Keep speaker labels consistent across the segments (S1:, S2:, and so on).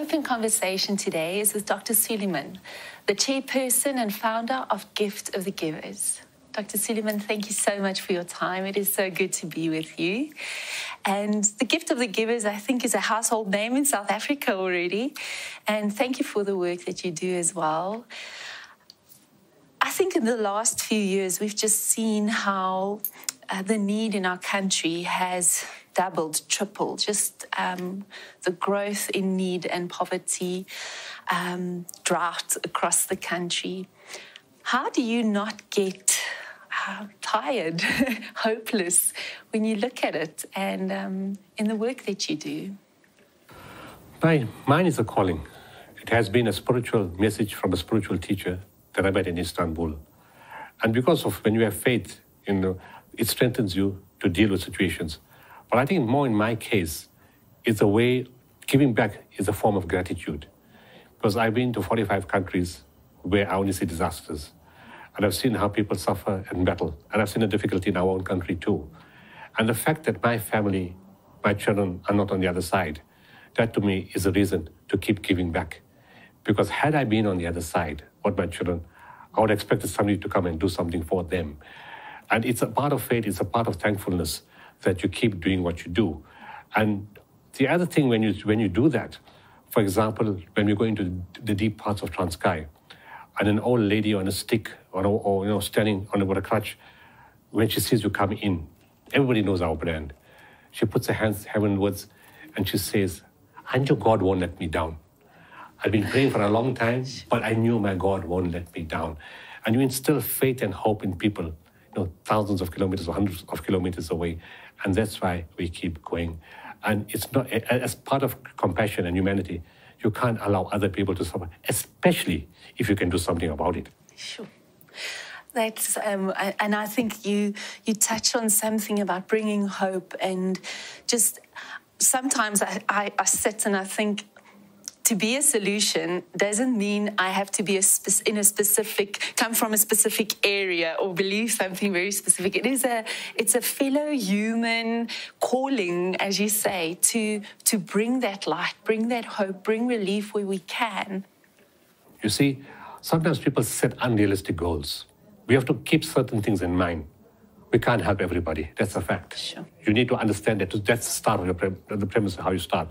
S1: open conversation today is with Dr. Suleyman, the chairperson and founder of 𝗣𝗿𝗲𝗸𝗶𝗸𝗍𝗍𝗍. Dr. Suleyman, thank you so much for your time. It is so good to be with you. And the Gift of the Givers, I think, is a household name in South Africa already. And thank you for the work that you do as well. I think in the last few years, we've just seen how the need in our country has doubled, tripled, just the growth in need and poverty, drought across the country. How do you not get tired, hopeless when you look at it and in the work that you do?
S2: Mine is a calling. It has been a spiritual message from a spiritual teacher that I met in Istanbul. And because of when you have faith, it strengthens you to deal with situations. But I think more in my case, it's a way, giving back is a form of gratitude. Because I've been to 45 countries where I only see disasters. And I've seen how people suffer and battle. And I've seen the difficulty in our own country too. And the fact that my family, my children are not on the other side, that to me is a reason to keep giving back. Because had I been on the other side, with my children, I would expect somebody to come and do something for them. And it's a part of faith, it's a part of thankfulness that you keep doing what you do. And the other thing when you do that, for example, when we go into the deep parts of Transkei, and an old lady on a stick or standing with a crutch, when she sees you come in, everybody knows our brand. She puts her hands heavenwards and she says, I knew God won't let me down. I've been praying for a long time, but I knew my God won't let me down. And you instill faith and hope in people, thousands of kilometers or hundreds of kilometers away. And that's why we keep going. And it's not, as part of compassion and humanity, you can't allow other people to suffer, especially if you can do something about it.
S1: Sure. That's, and I think you touch on something about bringing hope, and just sometimes I sit and I think, to be a solution doesn't mean I have to be come from a specific area or believe something very specific. It's a fellow human calling, as you say, to bring that light, bring that hope, bring relief where we can.
S2: You see, sometimes people set unrealistic goals. We have to keep certain things in mind. We can't help everybody. That's a fact.
S1: Sure.
S2: You need to understand that. That's the start of the premise of how you start.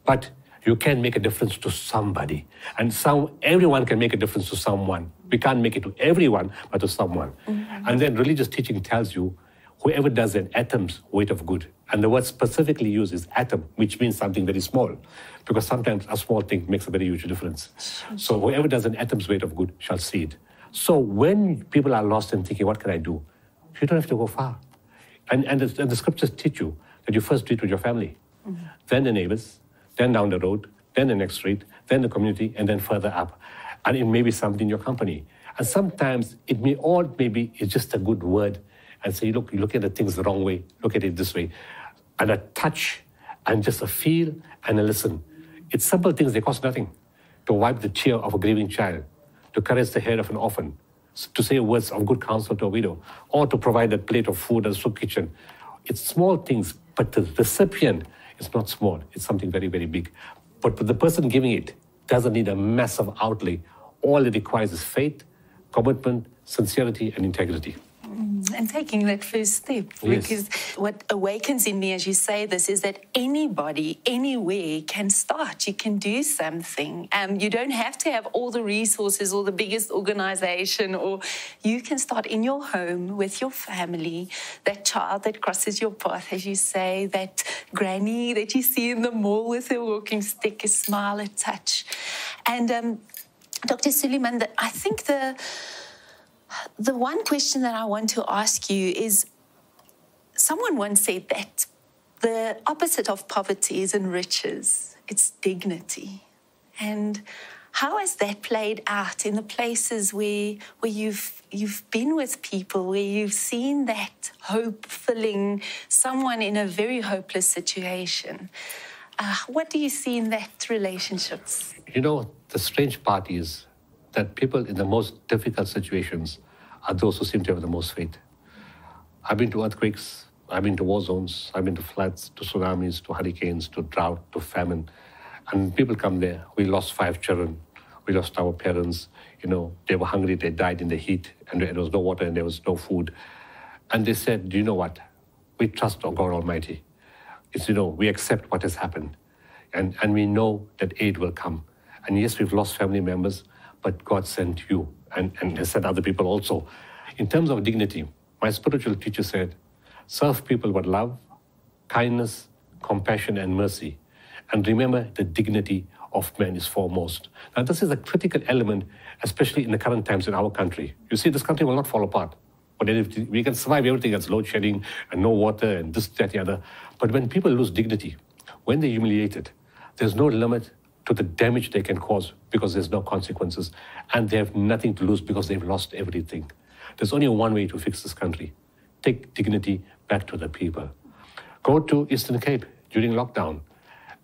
S2: But you can make a difference to somebody. And everyone can make a difference to someone. We can't make it to everyone, but to someone. Mm-hmm. And then religious teaching tells you, whoever does an atom's weight of good. And the word specifically used is atom, which means something very small. Because sometimes a small thing makes a very huge difference. Sure. So whoever does an atom's weight of good shall see it. So when people are lost and thinking, what can I do? You don't have to go far. And the scriptures teach you that you first do it with your family, then the neighbors, then down the road, then the next street, then the community, and then further up. And it may be something in your company. And sometimes it may maybe it's just a good word and say, look, you look at the things the wrong way, look at it this way. And a touch, and just a feel, and a listen. It's simple things, they cost nothing. To wipe the tear of a grieving child, to caress the head of an orphan, to say words of good counsel to a widow, or to provide a plate of food at a soup kitchen. It's small things, but the recipient is not small. It's something very, very big. But the person giving it doesn't need a massive outlay. All it requires is faith, commitment, sincerity, and integrity.
S1: And taking that first step.
S2: Yes.
S1: Because what awakens in me as you say this is that anybody, anywhere can start. You can do something. You don't have to have all the resources or the biggest organization, or you can start in your home with your family, that child that crosses your path, as you say, that granny that you see in the mall with her walking stick, a smile, a touch. And Dr. Suleyman, I think the one question that I want to ask you is, someone once said that the opposite of poverty isn't riches, it's dignity. And how has that played out in the places where you've been with people, where you've seen that hope filling someone in a very hopeless situation? What do you see in that relationships?
S2: The strange part is that people in the most difficult situations are those who seem to have the most faith. I've been to earthquakes, I've been to war zones, I've been to floods, to tsunamis, to hurricanes, to drought, to famine. And people come there. We lost 5 children. We lost our parents. They were hungry. They died in the heat, and there was no water and there was no food. And they said, do you know what? We trust God Almighty. We accept what has happened. And we know that aid will come. And yes, we've lost family members, but God sent you and has sent other people also. In terms of dignity, my spiritual teacher said, serve people with love, kindness, compassion, and mercy. And remember, the dignity of man is foremost. Now, this is a critical element, especially in the current times in our country. You see, this country will not fall apart. But we can survive everything that's load shedding and no water and this, that, the other. But when people lose dignity, when they're humiliated, there's no limit to the damage they can cause because there's no consequences. And they have nothing to lose because they've lost everything. There's only one way to fix this country. Take dignity back to the people. Go to Eastern Cape during lockdown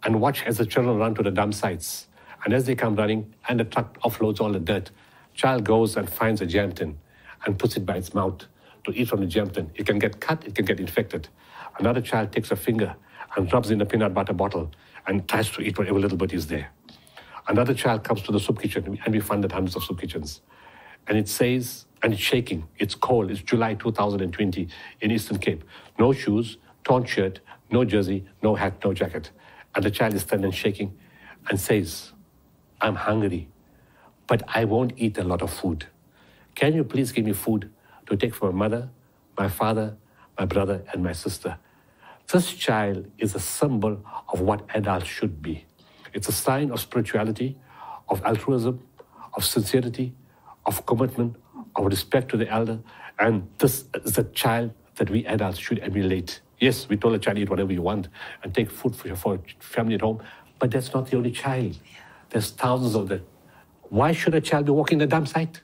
S2: and watch as the children run to the dump sites. And as they come running and the truck offloads all the dirt, child goes and finds a jam tin and puts it by its mouth to eat from the jam tin. It can get cut, it can get infected. Another child takes a finger and rubs in a peanut butter bottle and tries to eat whatever little bit is there. Another child comes to the soup kitchen, and we funded hundreds of soup kitchens. And it says, and it's shaking, it's cold, it's July 2020 in Eastern Cape. No shoes, torn shirt, no jersey, no hat, no jacket. And the child is standing shaking and says, I'm hungry, but I won't eat a lot of food. Can you please give me food to take for my mother, my father, my brother, and my sister? This child is a symbol of what adults should be. It's a sign of spirituality, of altruism, of sincerity, of commitment, of respect to the elder. And this is a child that we adults should emulate. Yes, we told a child, eat whatever you want and take food for your family at home, but that's not the only child. There's thousands of them. Why should a child be walking the dump site?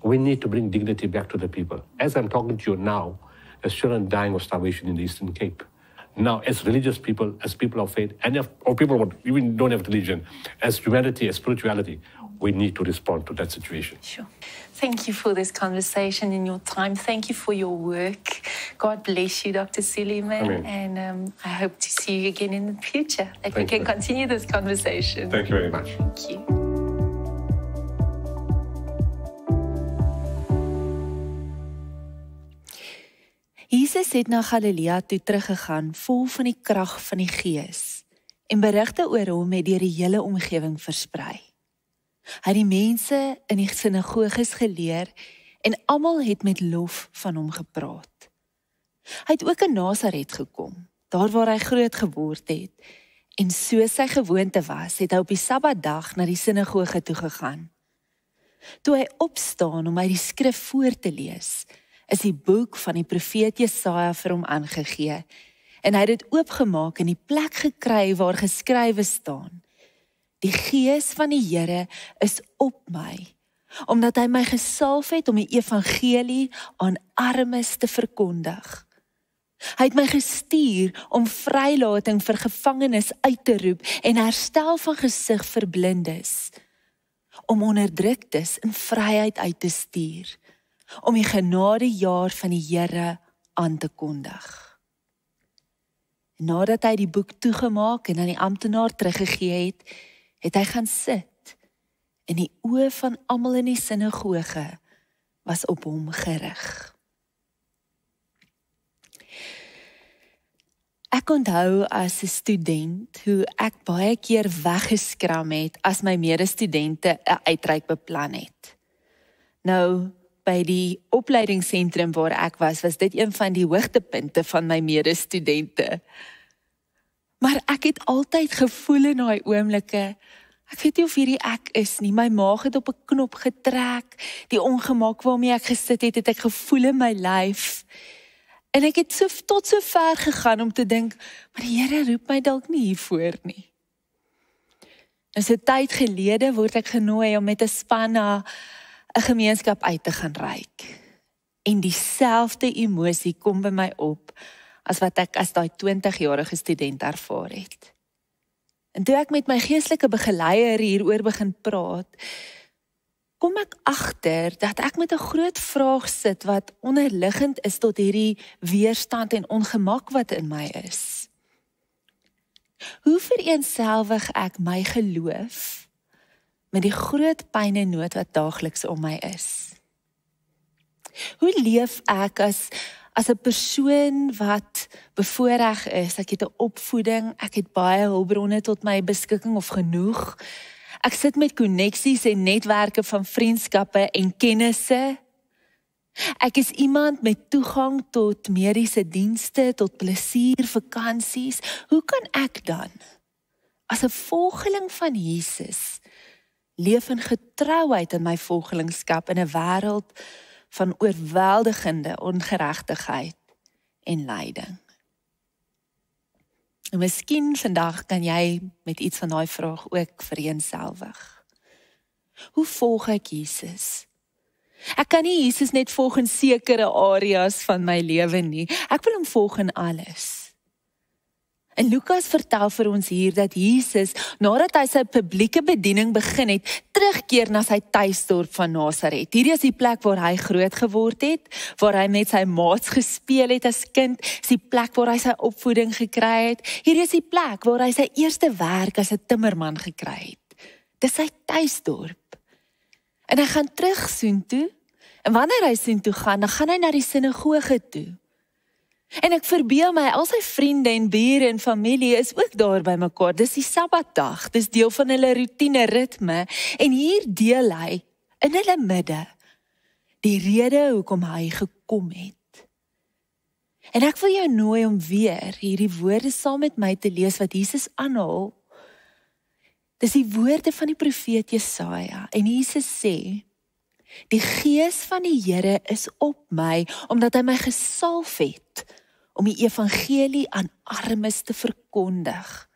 S2: We need to bring dignity back to the people. As I'm talking to you now, there's children dying of starvation in the Eastern Cape. Now, as religious people, as people of faith, or people who even don't have religion, as humanity, as spirituality, we need to respond to that situation.
S1: Sure. Thank you for this conversation and your time. Thank you for your work. God bless you, Dr. Suleiman.
S2: Amen.
S1: And I hope to see you again in the future, that we can continue this conversation.
S2: Thank you very much.
S1: Thank you.
S3: Jesus het na Galilea toe teruggegaan, vol van die krag van die Gees, en berigte oor hom het deur die hele omgewing versprei. Hy het die mense in die sinagoges geleer, en almal het met lof van hom gepraat. Hy het ook in Nasaret gekom, daar waar hy groot geword het, en soos sy gewoonte was, het hy op die Sabbatdag na die sinagoge toe gegaan. Toe hy opstaan om uit die skrif voor te lees, is die boek van die profeet Jesaja vir hom aangegee, en hy het dit oopgemaak en die plek gekry waar geskrywe staan: Die Gees van die Here is op my, omdat hy my gesalf het om die evangelie aan armes te verkondig. Hy het my gestuur om vrylating vir gevangenes uit te roep en herstel van gesig vir blindes, om onderdruktes in vryheid uit te stuur, om die genadejaar van die Here aan te kondig. Nadat hy die boek toegemaak en aan die amptenaar teruggegee het, het hy gaan sit, en die oë van almal in die sinagoge was op hom gerig. Ek onthou as 'n student hoe ek baie keer weggeskram het as my medestudente 'n uitreik beplan het. Nou, by die opleidingsentrum waar ek was dit een van die hoogtepunte van my medestudente. Maar ek het altyd gevoel in daai oomblikke, ek weet nie of hierdie ek is nie, my maag het op 'n knop getrek, die ongemak waarmee ek gesit het ek gevoel in my lyf. En ek het tot so ver gegaan om te dink, maar die Here roep my dalk nie hiervoor nie. En so tyd gelede word ek genooi om met 'n span na 'n gemeenskap uit te gaan reik. En dieselfde emosie kom by my op as wat ek as daai 20-jarige student ervaar het. En toe ek met my geestelike begeleier hieroor begin praat, kom ek agter dat ek met 'n groot vraag sit wat onderliggend is tot hierdie weerstand en ongemak wat in my is. Hoe vereenselwig ek my geloof met die groot pyn en nood wat daagliks om my is? Hoe leef ek as 'n persoon wat bevoorreg is? Ek het 'n opvoeding, ek het baie hulpbronne tot my beskikking of genoeg. Ek sit met koneksies en netwerke van vriendskappe en kennisse. Ek is iemand met toegang tot mediese dienste, tot plesier, vakansies. Hoe kan ek dan, as 'n volgeling van Jesus, leef in getrouheid in my volgelingskap in 'n wêreld van oorweldigende ongeregtigheid en lyding? En miskien vandag kan jy met iets van daai vraag ook vereenselwig. Hoe volg ek Jesus? Ek kan nie Jesus net volg in sekere areas van my lewe nie. Ek wil hom volg in alles. En Lukas vertel vir ons hier dat Jesus, nadat hy sy publieke bediening begin het, terugkeer na sy tuisdorp van Nasaret. Hierdie is die plek waar hy groot geword het, waar hy met sy maats gespeel het as kind, is die plek waar hy sy opvoeding gekry het. Hierdie is die plek waar hy sy eerste werk as 'n timmerman gekry het. Dis sy tuisdorp. En hy gaan terug soontoe, en wanneer hy soontoe gaan, dan gaan hy na die sinagoge toe. En ek verbeel my, al sy vriende en bure en familie is ook daar by mekaar. Dis die Sabbatdag, dis deel van hulle routine ritme, en hier deel hy in hulle midde die rede hoekom hy gekom het. En ek wil jou nooi om weer hierdie woorde saam met my te lees wat Jesus aanhaal. Dis die woorde van die profeet Jesaja, en Jesus sê, die Gees van die Here is op my, omdat hy my gesalf het, om die evangelie aan armes te verkondig.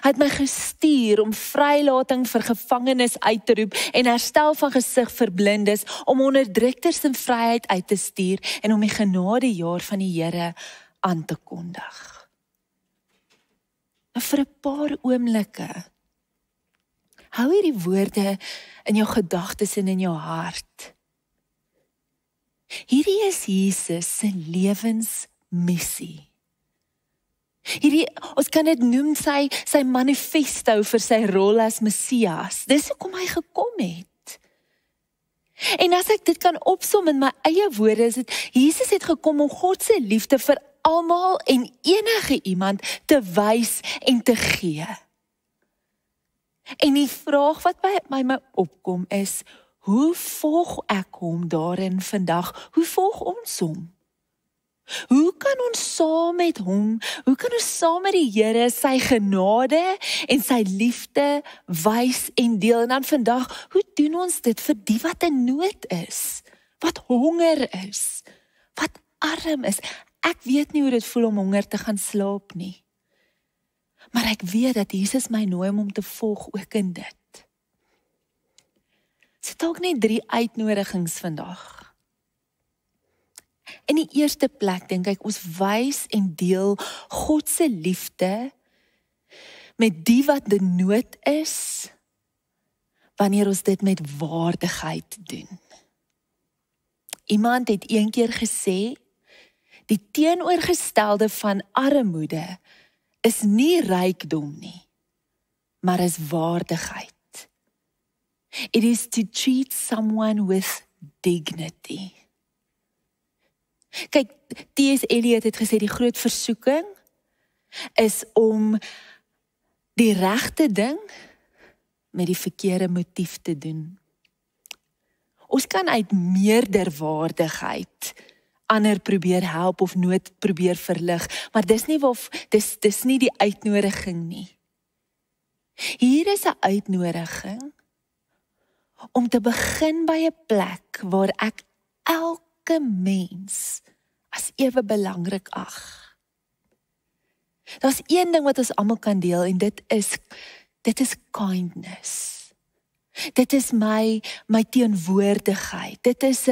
S3: Hy het my gestuur om vrylating vir gevangenes uit te roep en herstel van gesig vir blindes, om onderdrukters in vryheid uit te stuur en om die genadejaar van die Here aan te kondig. En vir 'n paar oomblikke, hou hierdie woorde in jou gedagtes en in jou hart. Hierdie is Jesus se lewensmissie. Hierdie, ons kan dit noem sy manifesto vir sy rol as Messias. Dis hoekom hy gekom het. En as ek dit kan opsom in my eie woorde, is dit, Jesus het gekom om God se liefde vir almal en enige iemand te wys en te gee. En die vraag wat by my opkom is, hoe volg ek hom daarin vandag? Hoe volg ons hom? Hoe kan ons saam met hom, hoe kan ons saam met die Here sy genade en sy liefde wys en deel? En dan vandag, hoe doen ons dit vir die wat in nood is, wat honger is, wat arm is? Ek weet nie hoe dit voel om honger te gaan slaap nie. Maar ek weet dat Jesus my nooi om te volg ook in dit. Sit ook net 3 uitnodigings vandag. In die eerste plek dink ek, ons wys en deel God se liefde met die wat in nood is, wanneer ons dit met waardigheid doen. Iemand het een keer gesê, die teenoorgestelde van armoede is nie rykdom nie, maar is waardigheid. It is to treat someone with dignity. Kyk, T.S. Eliot het gesê, die groot versoeking is om die regte ding met die verkeerde motief te doen. Ons kan uit meerderwaardigheid ander probeer help of nood probeer verlig, maar dis nie die uitnodiging nie. Hier is 'n uitnodiging om te begin by 'n plek waar ek elke mens as ewe belangrik ag. Daar's een ding wat ons almal kan deel en dit is kindness. Dit is my teenwoordigheid. Dit is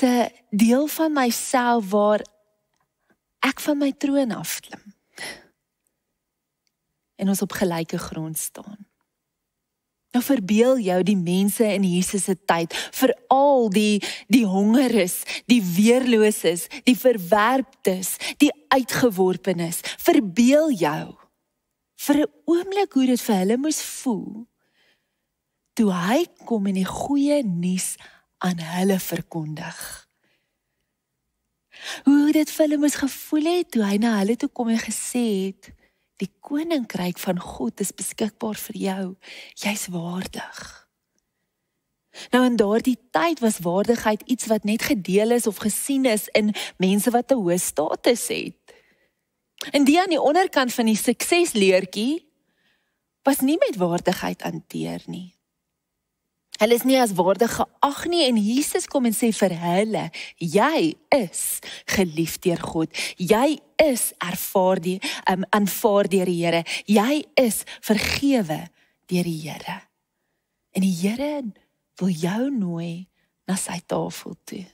S3: 'n deel van myself waar ek van my troon afklim en ons op gelyke grond staan. Nou verbeel jou die mense in Jesus se tyd, veral die hongeres, die weerloses, die verwerptes, die uitgeworpenes. Verbeel jou vir 'n oomblik hoe dit vir hulle moes voel, toe hy kom en die goeie nuus aan hulle verkondig. Hoe dit vir hulle moes gevoel het, toe hy na hulle toe kom en gesê het, die koninkryk van God is beskikbaar vir jou, jy's waardig. Nou in daardie tyd was waardigheid iets wat net gedeel is of gesien is in mense wat 'n hoë status het. En die aan die onderkant van die suksesleertjie was nie met waardigheid hanteer nie. Hulle is nie as waardig geag nie en Jesus kom en sê vir hulle, jy is geliefd deur God, jy is aanvaar deur die Here, jy is vergewe deur die Here. En die Here wil jou nooi na sy tafel toe.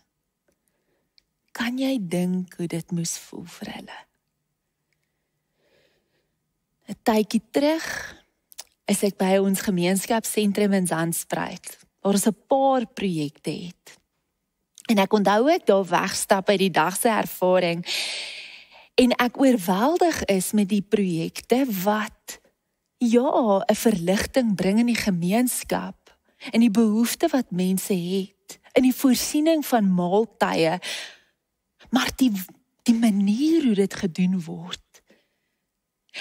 S3: Kan jy dink hoe dit moes voel vir hulle? 'n tydjie terug is ek by ons gemeenskapsentrum in Zandspruit, waar ons 'n paar projekte het. En ek onthou ek daar wegstap by die dag se ervaring, en ek oorweldig is met die projekte wat, 'n verligting bring in die gemeenskap, en die behoefte wat mense het, in die voorsiening van maaltye, maar die manier hoe dit gedoen word.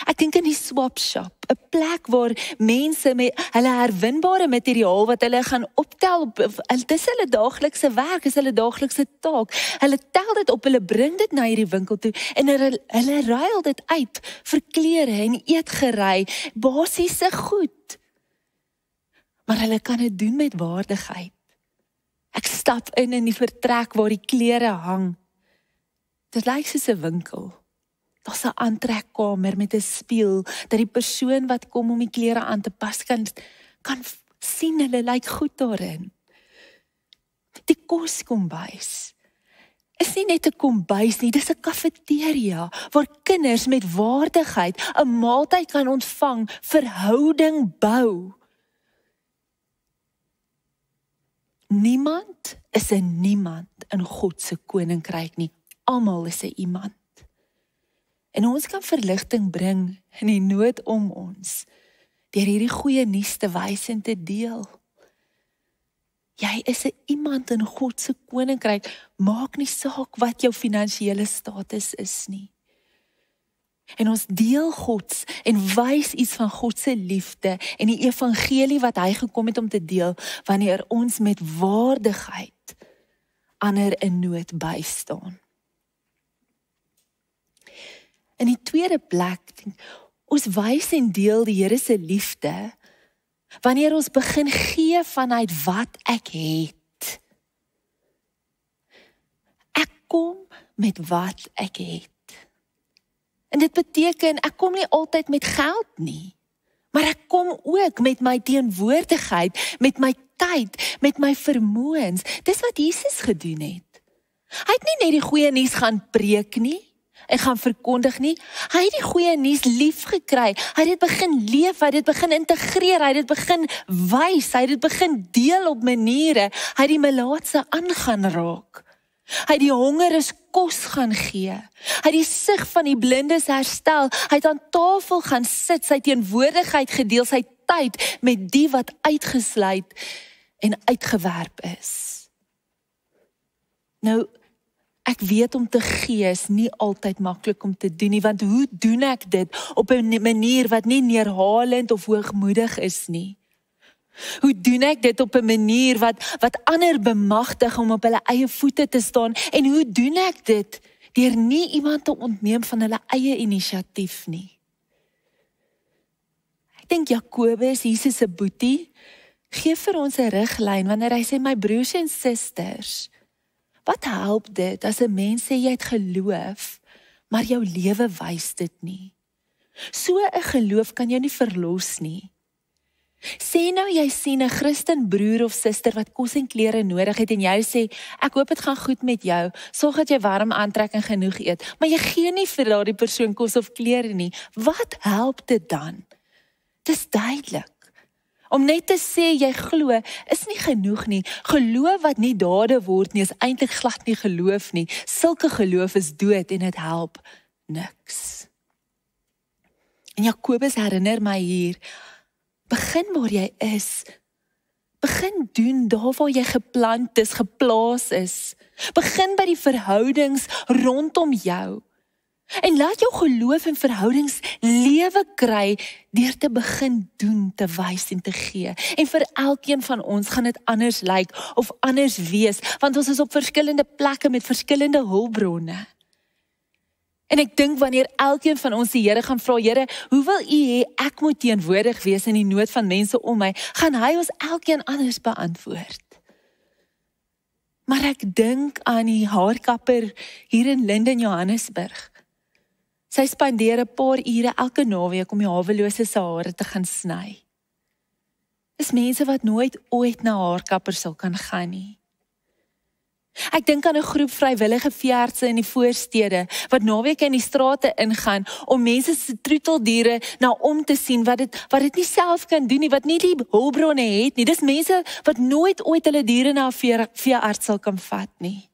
S3: Ek dink in die swap shop, 'n plek waar mense met hulle herwinbare materiaal wat hulle gaan optel, dis hulle daaglikse werk, is hulle daaglikse taak. Hulle tel dit op, hulle bring dit na hierdie winkel toe en hulle ruil dit uit vir klere en eetgerei, basiese goed. Maar hulle kan dit doen met waardigheid. Ek stap in die vertrek waar die klere hang. Dit lyk soos 'n winkel. Daar's 'n aantrekkamer met 'n spieël, dat die persoon wat kom om die klere aan te pas, kan sien hulle lyk goed daarin. Die koskombuis is nie net 'n kombuis nie, dis 'n kafeteria, waar kinders met waardigheid 'n maaltyd kan ontvang, verhouding bou. Niemand is 'n niemand in God se koninkryk nie, almal is 'n iemand. En ons kan verligting bring in die nood om ons, deur hierdie goeie nuus te wys en te deel. Jy is 'n iemand in God se koninkryk, maak nie saak wat jou finansiële status is nie. En ons deel Gods en wys iets van God se liefde en die evangelie wat hy gekom het om te deel, wanneer ons met waardigheid ander in nood bystaan. In die tweede plek, ons wys en deel die Here se liefde, wanneer ons begin gee vanuit wat ek het. Ek kom met wat ek het. En dit beteken, ek kom nie altyd met geld nie, maar ek kom ook met my teenwoordigheid, met my tyd, met my vermoëns. Dis wat Jesus gedoen het. Hy het nie net die goeie nuus gaan preek nie, en gaan verkondig nie. Hy het die goeie nuus lief gekry. Hy het dit begin leef, hy het dit begin integreer, hy het dit begin wys, hy het dit begin deel op maniere. Hy het die melaatse aangaan raak. Hy het die hongeres kos gaan gee. Hy het die sig van die blindes herstel. Hy het aan tafel gaan sit, sy teenwoordigheid gedeel, sy tyd met die wat uitgesluit en uitgewerp is. Nou, ek weet om te gee is nie altyd maklik om te doen nie, want hoe doen ek dit op 'n manier wat nie neerhalend of hoogmoedig is nie? Hoe doen ek dit op 'n manier wat ander bemagtig om op hulle eie voete te staan? En hoe doen ek dit deur nie iemand te ontneem van hulle eie inisiatief nie? Ek dink Jakobus, Jesus se boetie, gee vir ons 'n riglyn wanneer hy sê, my broers en susters, wat help dit as 'n mens sê jy het geloof, maar jou lewe wys dit nie? So 'n geloof kan jou nie verlos nie. Sê nou jy sien 'n Christen broer of suster wat kos en klere nodig het en jy sê, ek hoop dit gaan goed met jou, sorg dat jy warm aantrek en genoeg eet, maar jy gee nie vir daardie persoon kos of klere nie. Wat help dit dan? Dis duidelik. Om net te sê jy glo, is nie genoeg nie. Geloof wat nie dade word nie, is eintlik glad nie geloof nie. Sulke geloof is dood en dit help niks. En Jakobus herinner my hier, begin waar jy is. Begin doen daar waar jy geplant is, geplaas is. Begin by die verhoudings rondom jou. En laat jou geloof en verhoudings lewe kry deur te begin doen, te wys en te gee. En vir elkeen van ons gaan dit anders lyk of anders wees, want ons is op verskillende plekke met verskillende hulpbronne. En ek dink wanneer elkeen van ons die Here gaan vra, Here, hoe wil U hê ek moet teenwoordig wees in die nood van mense om my, gaan hy ons elkeen anders beantwoord. Maar ek dink aan die haarkapper hier in Linden, Johannesburg. Sy spandeer 'n paar ure elke naweek om die hawelose se hare te gaan sny. Dis mense wat nooit ooit na haarkapper sal kan gaan nie. Ek dink aan 'n groep vrywillige veeartse in die voorstede, wat naweke in die strate ingaan, om mense se troeteldiere na om te sien, wat dit nie self kan doen nie, wat nie die hulpbronne het nie. Dis mense wat nooit ooit hulle diere na 'n veearts sal kan vat nie.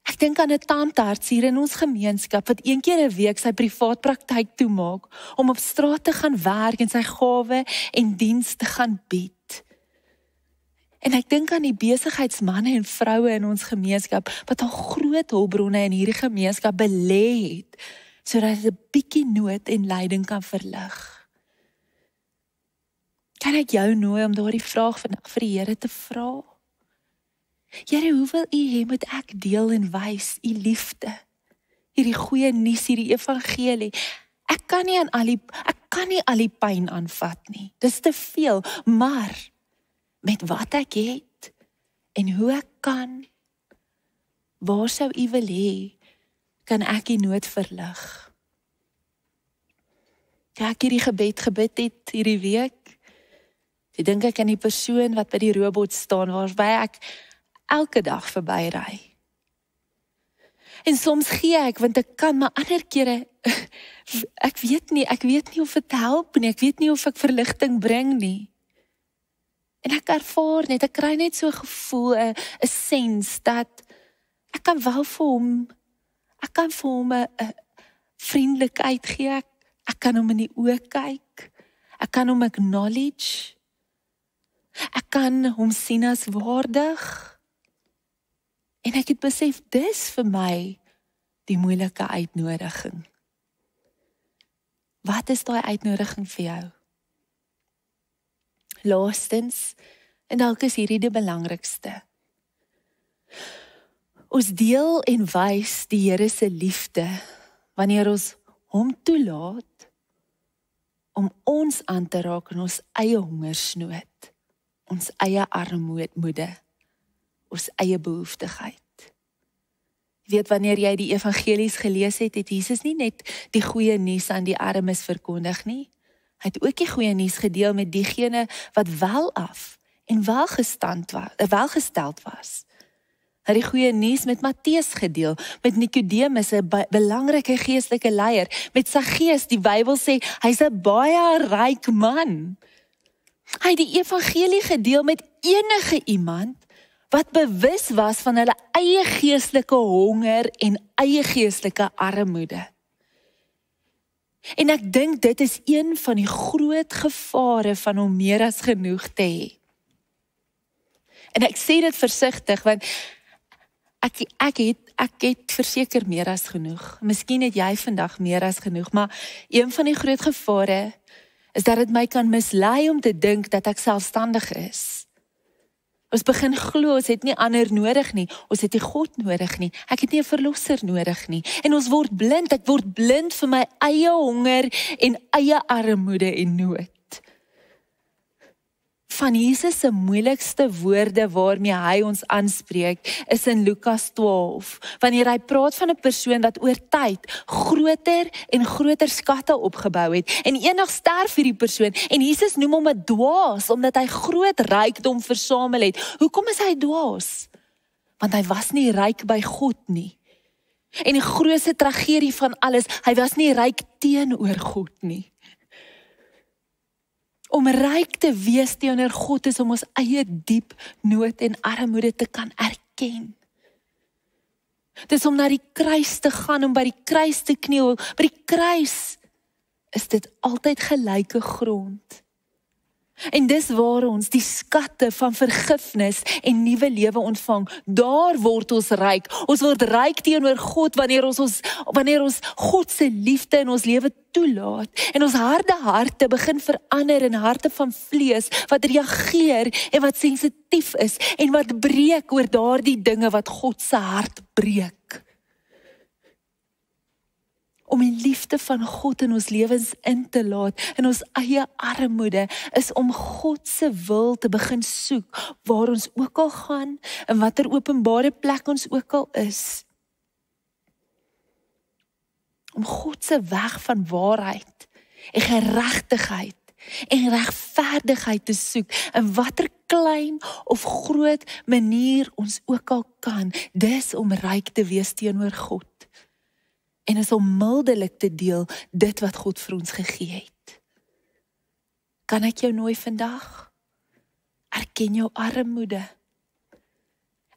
S3: Ek dink aan 'n tandarts hier in ons gemeenskap, wat een keer 'n week sy privaat praktyk toemaak, om op straat te gaan werk en sy gawe en diens te gaan bied. En ek dink aan die besigheidsmanne en vroue in ons gemeenskap, wat al groot hulpbronne in hierdie gemeenskap belê het, sodat dit 'n bietjie nood en lyding kan verlig. Kan ek jou nooi om daardie vraag vandag vir die Here te vra? Here, hoe wil U hê moet ek deel en wys U liefde? Hierdie goeie nuus, hierdie evangelie. Ek kan nie al die pyn aanvat nie. Dis te veel, maar met wat ek het en hoe ek kan, waar sou U wil hê, kan ek die nood verlig. Ja, ek hierdie gebed gebid het hierdie week. Ek dink ek aan die persoon wat by die robot staan, waarby ek elke dag verbyry. En soms gee ek, want ek kan, maar ander kere, ek weet nie of dit help nie, ek weet nie of ek verligting bring nie. En ek ervaar net, ek kry net so 'n gevoel, 'n sens, dat ek kan wel vir hom 'n vriendelikheid gee, ek kan hom in die oë kyk, ek kan hom acknowledge, ek kan hom sien as waardig, en ek het besef, dis vir my die moeilike uitnodiging. Wat is daai uitnodiging vir jou? Laastens, en dalk is hierdie die belangrikste. Ons deel en wys die Here se liefde, wanneer ons hom toelaat, om ons aan te raak in ons eie hongersnood, ons eie armoede, ons eie behoeftigheid. Jy weet, wanneer jy die evangelies gelees het, het Jesus nie net die goeie nuus aan die armes verkondig nie. Hy het ook die goeie nuus gedeel met diegene wat welaf en welgesteld was. Hy het die goeie nuus met Matteus gedeel, met Nikodemus, 'n belangrike geestelike leier, met Saggeus, die Bybel sê, hy's 'n baie ryk man. Hy het die evangelie gedeel met enige iemand wat bewus was van hulle eie geestelike honger en eie geestelike armoede. En ek dink dit is een van die groot gevare van om meer as genoeg te hê. En ek sê dit versigtig, want ek het verseker meer as genoeg. Miskien het jy vandag meer as genoeg, maar een van die groot gevare is dat dit my kan mislei om te dink dat ek selfstandig is. Ons begin glo, ons het nie ander nodig nie, ons het nie God nodig nie, ek het nie 'n verlosser nodig nie, en ons word blind, ek word blind vir my eie honger en eie armoede en nood. Van Jesus se moeilikste woorde waarmee hy ons aanspreek, is in Lukas 12, wanneer hy praat van 'n persoon wat oor tyd groter en groter skatte opgebou het, en eendag sterf hierdie persoon, en Jesus noem hom 'n dwaas, omdat hy groot rykdom versamel het. Hoekom is hy dwaas? Want hy was nie ryk by God nie. En die grootste tragedie van alles, hy was nie ryk teenoor God nie. Om ryk te wees teenoor God is om ons eie diep nood en armoede te kan erken. Dis om na die kruis te gaan, om by die kruis te kniel. By die kruis is dit altyd gelyke grond. En dis waar ons die skatte van vergifnis en nuwe lewe ontvang. Daar word ons ryk. Ons word ryk teenoor God wanneer ons God se liefde in ons lewe toelaat. En ons harde harte begin verander in harte van vlees wat reageer en wat sensitief is en wat breek oor daardie dinge wat God se hart breek. Om die liefde van God in ons lewens in te laat, in ons eie armoede, is om God se wil te begin soek, waar ons ook al gaan, en watter openbare plek ons ook al is. Om God se weg van waarheid, en geregtigheid, en regverdigheid te soek, in watter klein of groot manier ons ook al kan, dis om ryk te wees teenoor God. En is om mildelik te deel dit wat God vir ons gegee het. Kan ek jou nooi vandag? Erken jou armoede.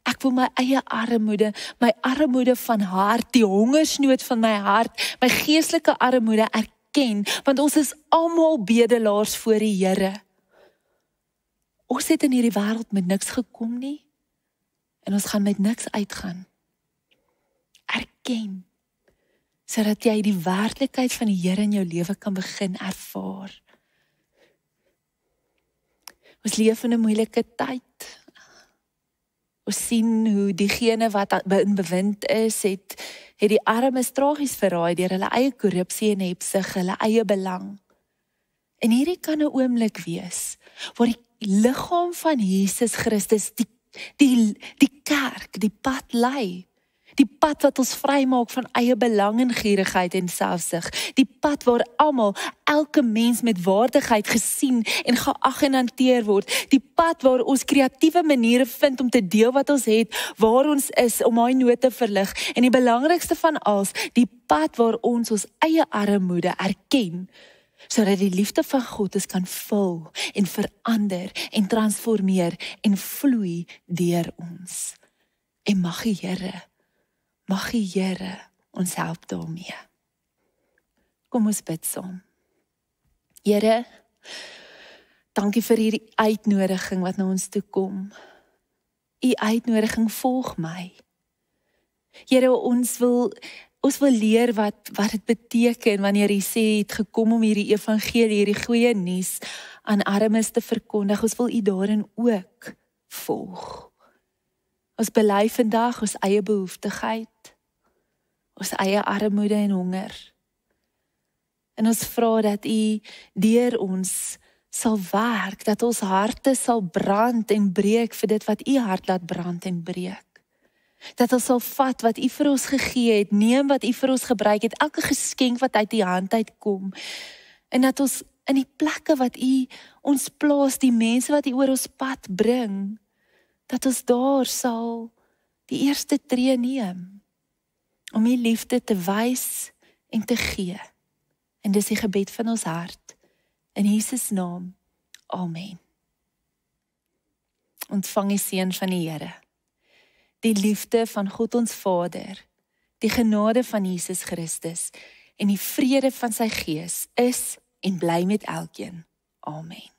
S3: Ek wil my eie armoede van hart, die hongersnood van my hart, my geestelike armoede erken, want ons is almal bedelaars voor die Here. Ons het in hierdie wêreld met niks gekom nie, en ons gaan met niks uitgaan. Erken, sodat jy die werklikheid van die Here in jou lewe kan begin ervaar. Ons leef in 'n moeilike tyd. Ons sien hoe diegene wat in bewind is, het die armes tragies verraai deur hulle eie korrupsie en hebsug, hulle eie belang. En hierdie kan 'n oomblik wees, waar die liggaam van Jesus Christus, die kerk, die pad lei. Die pad wat ons vrymaak van eie belang en gierigheid en selfsug. Die pad waar almal, elke mens met waardigheid gesien en geag en hanteer word. Die pad waar ons kreatiewe maniere vind om te deel wat ons het, waar ons is, om daai nood te verlig. En die belangrikste van alles, die pad waar ons eie armoede erken, sodat die liefde van God ons kan vul en verander en transformeer en vloei deur ons. En mag die Here ons help daarmee. Kom ons bid saam. Here, dankie vir hierdie uitnodiging wat na ons toe kom. U uitnodiging volg my. Here, ons wil leer wat dit beteken wanneer U sê het gekom om hierdie evangelie, hierdie goeie nuus aan armes te verkondig. Ons wil U daarin ook volg. Ons bely vandag ons eie behoeftigheid, ons eie armoede en honger. En ons vra dat U deur ons sal werk, dat ons harte sal brand en breek vir dit wat U hart laat brand en breek. Dat ons sal vat wat U vir ons gegee het, neem wat U vir ons gebruik het, elke geskenk wat uit U hand uitkom. En dat ons in die plekke wat U ons plaas, die mense wat U oor ons pad bring, dat ons daar sal die eerste tree neem, om U liefde te wys en te gee. En dis die gebed van ons hart, in Jesus naam, amen. Ontvang die seën van die Here, die liefde van God ons Vader, die genade van Jesus Christus, en die vrede van sy Gees is en bly met elkeen. Amen.